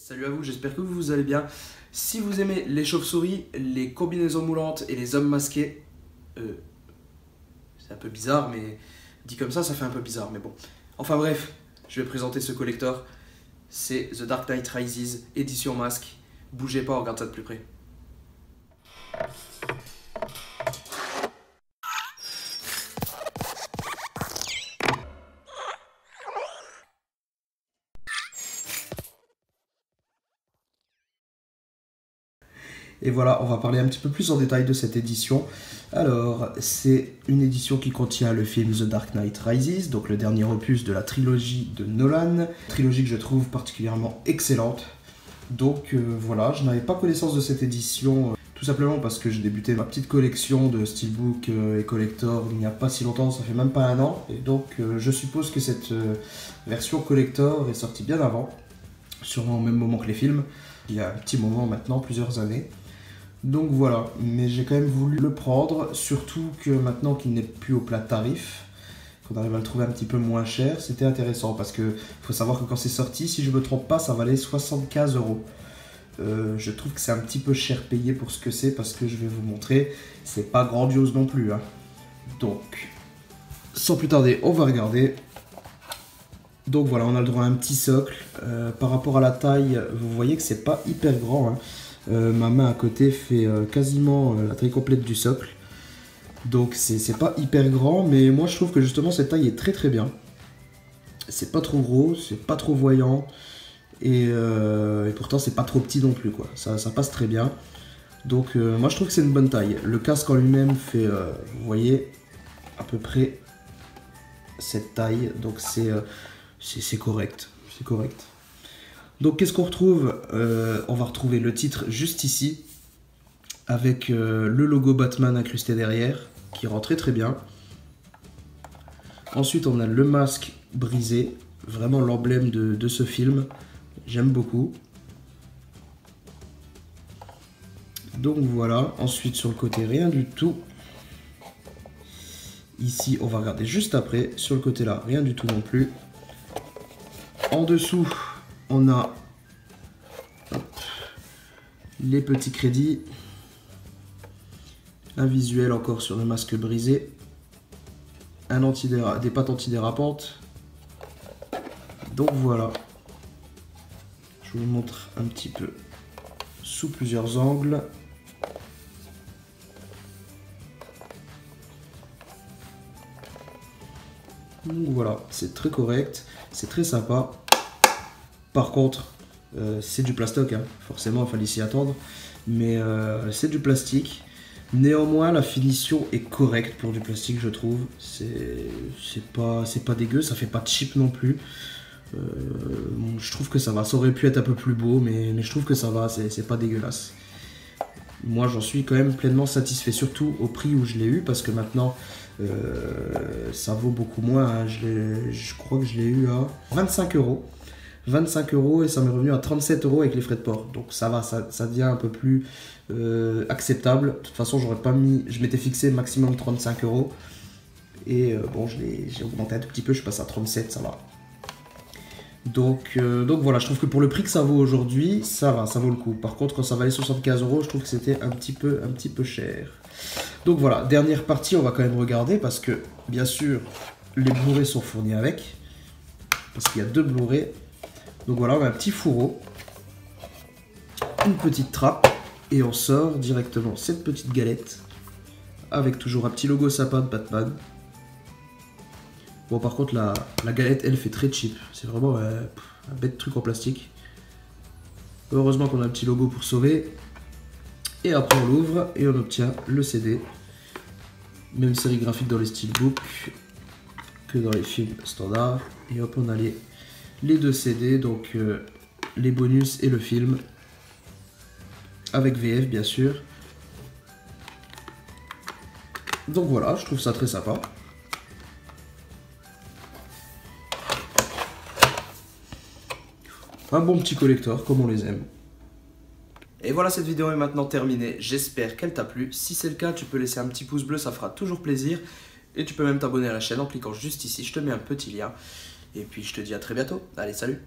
Salut à vous, j'espère que vous allez bien. Si vous aimez les chauves-souris, les combinaisons moulantes et les hommes masqués, c'est un peu bizarre, mais dit comme ça fait un peu bizarre, mais bon. Enfin bref, je vais présenter ce collector. C'est The Dark Knight Rises, édition masque. Bougez pas, on regarde ça de plus près. Et voilà, on va parler un petit peu plus en détail de cette édition. Alors, c'est une édition qui contient le film The Dark Knight Rises, donc le dernier opus de la trilogie de Nolan. Trilogie que je trouve particulièrement excellente. Donc voilà, je n'avais pas connaissance de cette édition, tout simplement parce que j'ai débuté ma petite collection de steelbook et collector il n'y a pas si longtemps, ça fait même pas un an. Et donc je suppose que cette version collector est sortie bien avant, sûrement au même moment que les films, il y a un petit moment maintenant, plusieurs années. Donc voilà, mais j'ai quand même voulu le prendre, surtout que maintenant qu'il n'est plus au plat tarif, qu'on arrive à le trouver un petit peu moins cher, c'était intéressant parce que faut savoir que quand c'est sorti, si je me trompe pas, ça valait 75 €. Je trouve que c'est un petit peu cher payé pour ce que c'est parce que je vais vous montrer, c'est pas grandiose non plus, hein. Donc, sans plus tarder, on va regarder. Donc voilà, on a le droit à un petit socle. Par rapport à la taille, vous voyez que c'est pas hyper grand, hein. Ma main à côté fait quasiment la taille complète du socle. Donc c'est pas hyper grand, mais moi je trouve que justement cette taille est très très bien. C'est pas trop gros, c'est pas trop voyant, et pourtant c'est pas trop petit non plus, quoi. Ça passe très bien. Donc moi je trouve que c'est une bonne taille. Le casque en lui-même fait, vous voyez, à peu près cette taille, donc c'est correct. C'est correct. Donc qu'est-ce qu'on retrouve? On va retrouver le titre juste ici, avec le logo Batman incrusté derrière, qui rend très très bien. Ensuite on a le masque brisé, vraiment l'emblème de ce film, j'aime beaucoup. Donc voilà, ensuite sur le côté rien du tout. Ici on va regarder juste après, sur le côté là rien du tout non plus. En dessous on a les petits crédits, un visuel encore sur le masque brisé, des pattes antidérapantes. Donc voilà, je vous montre un petit peu sous plusieurs angles. Donc voilà, c'est très correct, c'est très sympa. Par contre, c'est du plastoc, hein. Forcément il fallait s'y attendre, mais c'est du plastique. Néanmoins la finition est correcte pour du plastique, je trouve. C'est pas dégueu, ça fait pas cheap non plus. Je trouve que ça va, ça aurait pu être un peu plus beau, mais je trouve que ça va, c'est pas dégueulasse. Moi j'en suis quand même pleinement satisfait, surtout au prix où je l'ai eu, parce que maintenant ça vaut beaucoup moins, hein. Je crois que je l'ai eu à 25 €. 25 € et ça m'est revenu à 37 € avec les frais de port. Donc ça va, ça devient un peu plus acceptable. De toute façon, j'aurais pas mis, je m'étais fixé maximum 35 € et bon, j'ai augmenté un tout petit peu, je passe à 37, ça va. Donc voilà, je trouve que pour le prix que ça vaut aujourd'hui, ça va, ça vaut le coup. Par contre, quand ça valait 75 €, je trouve que c'était un petit peu cher. Donc voilà, dernière partie, on va quand même regarder parce que bien sûr, les Blu-ray sont fournis avec, parce qu'il y a deux Blu-ray. Donc voilà, on a un petit fourreau, une petite trappe, et on sort directement cette petite galette, avec toujours un petit logo sapin de Batman. Bon, par contre, la galette, elle, fait très cheap. C'est vraiment un bête truc en plastique. Heureusement qu'on a un petit logo pour sauver. Et après, on l'ouvre et on obtient le CD. Même série graphique dans les steelbooks que dans les films standards. Et hop, on a les deux CD, donc les bonus et le film, avec VF bien sûr. Donc voilà, je trouve ça très sympa. Un bon petit collector, comme on les aime. Et voilà, cette vidéo est maintenant terminée. J'espère qu'elle t'a plu. Si c'est le cas, tu peux laisser un petit pouce bleu, ça fera toujours plaisir. Et tu peux même t'abonner à la chaîne en cliquant juste ici. Je te mets un petit lien. Et puis je te dis à très bientôt. Allez, salut!